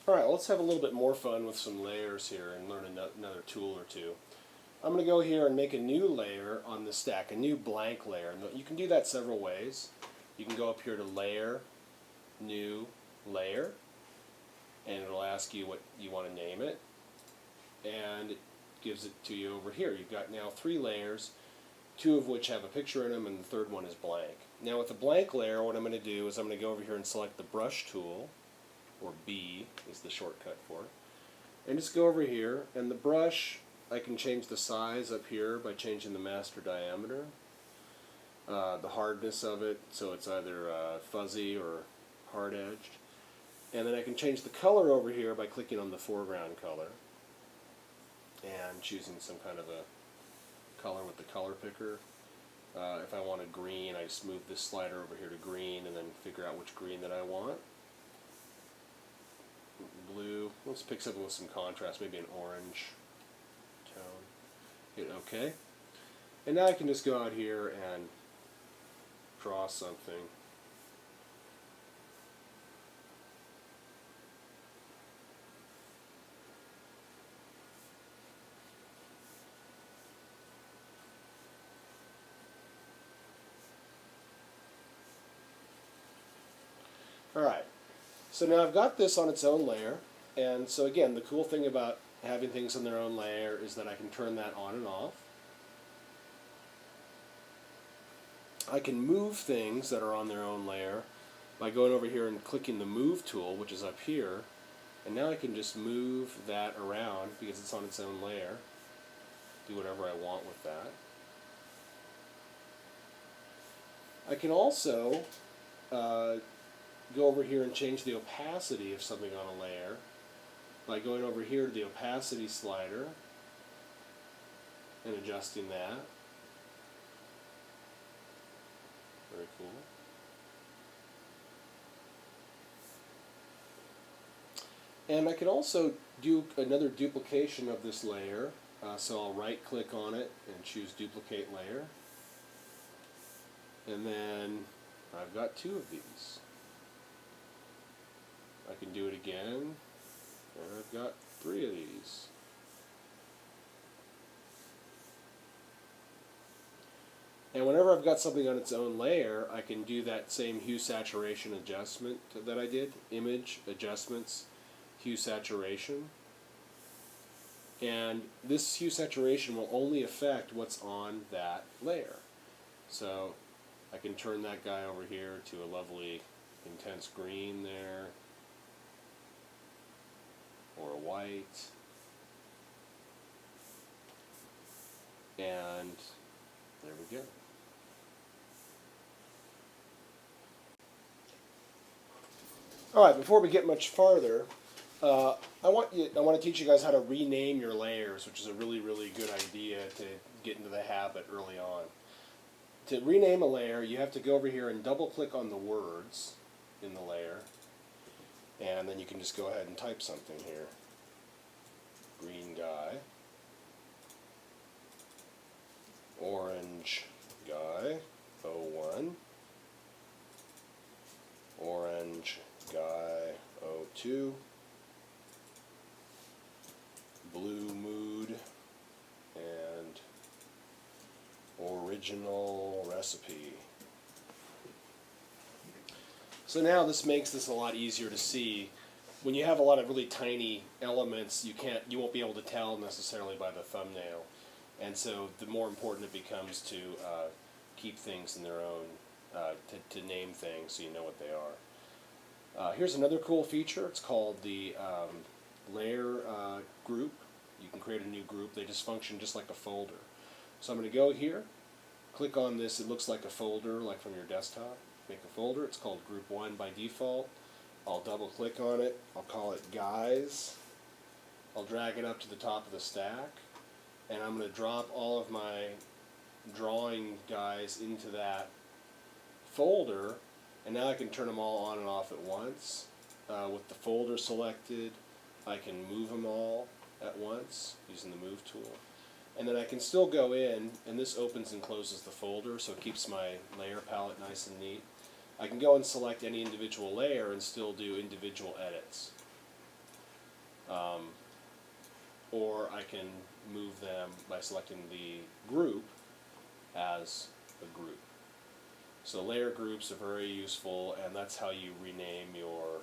Alright, let's have a little bit more fun with some layers here and learn another tool or two. I'm going to go here and make a new layer on the stack, a new blank layer. And you can do that several ways. You can go up here to Layer, New Layer, and it'll ask you what you want to name it. And it gives it to you over here. You've got now 3 layers, 2 of which have a picture in them, and the third one is blank. Now with the blank layer, what I'm going to do is I'm going to go over here and select the Brush tool, or B is the shortcut for it, and just go over here, and the brush, I can change the size up here by changing the master diameter, the hardness of it, so it's either fuzzy or hard-edged, and then I can change the color over here by clicking on the foreground color and choosing some kind of a color with the color picker. If I wanted green, I just move this slider over here to green and then figure out which green that I want. Blue, let's pick something with some contrast, maybe an orange tone. Hit OK. And now I can just go out here and draw something. Alright, so now I've got this on its own layer, and so again, the cool thing about having things on their own layer is that I can turn that on and off. I can move things that are on their own layer by going over here and clicking the Move tool, which is up here, and now I can just move that around because it's on its own layer, do whatever I want with that. I can also go over here and change the opacity of something on a layer by going over here to the opacity slider and adjusting that. Very cool. And I can also do another duplication of this layer, so I'll right click on it and choose Duplicate Layer, and then I've got 2 of these. I can do it again, and I've got 3 of these. And whenever I've got something on its own layer, I can do that same hue saturation adjustment that I did, Image, Adjustments, Hue Saturation. And this hue saturation will only affect what's on that layer. So I can turn that guy over here to a lovely intense green there, or a white, and there we go. Alright, before we get much farther, I want to teach you guys how to rename your layers, which is a really, really good idea to get into the habit early on. To rename a layer, you have to go over here and double click on the words in the layer, and then you can just go ahead and type something here. Green guy, orange guy, 01, orange guy, 02, blue mood, and original recipe. So now this makes this a lot easier to see. When you have a lot of really tiny elements, you won't be able to tell necessarily by the thumbnail, and so the more important it becomes to keep things in their own, to name things so you know what they are. Here's another cool feature. It's called the layer group. You can create a new group. They just function just like a folder. So I'm going to go here, click on this. It looks like a folder, like from your desktop. Make a folder. It's called Group 1 by default. I'll double click on it. I'll call it Guys. I'll drag it up to the top of the stack, and I'm going to drop all of my drawing guys into that folder, and now I can turn them all on and off at once. With the folder selected, I can move them all at once using the Move tool. And then I can still go in, and this opens and closes the folder, so it keeps my layer palette nice and neat. I can go and select any individual layer and still do individual edits. or I can move them by selecting the group as a group. So layer groups are very useful, and that's how you rename your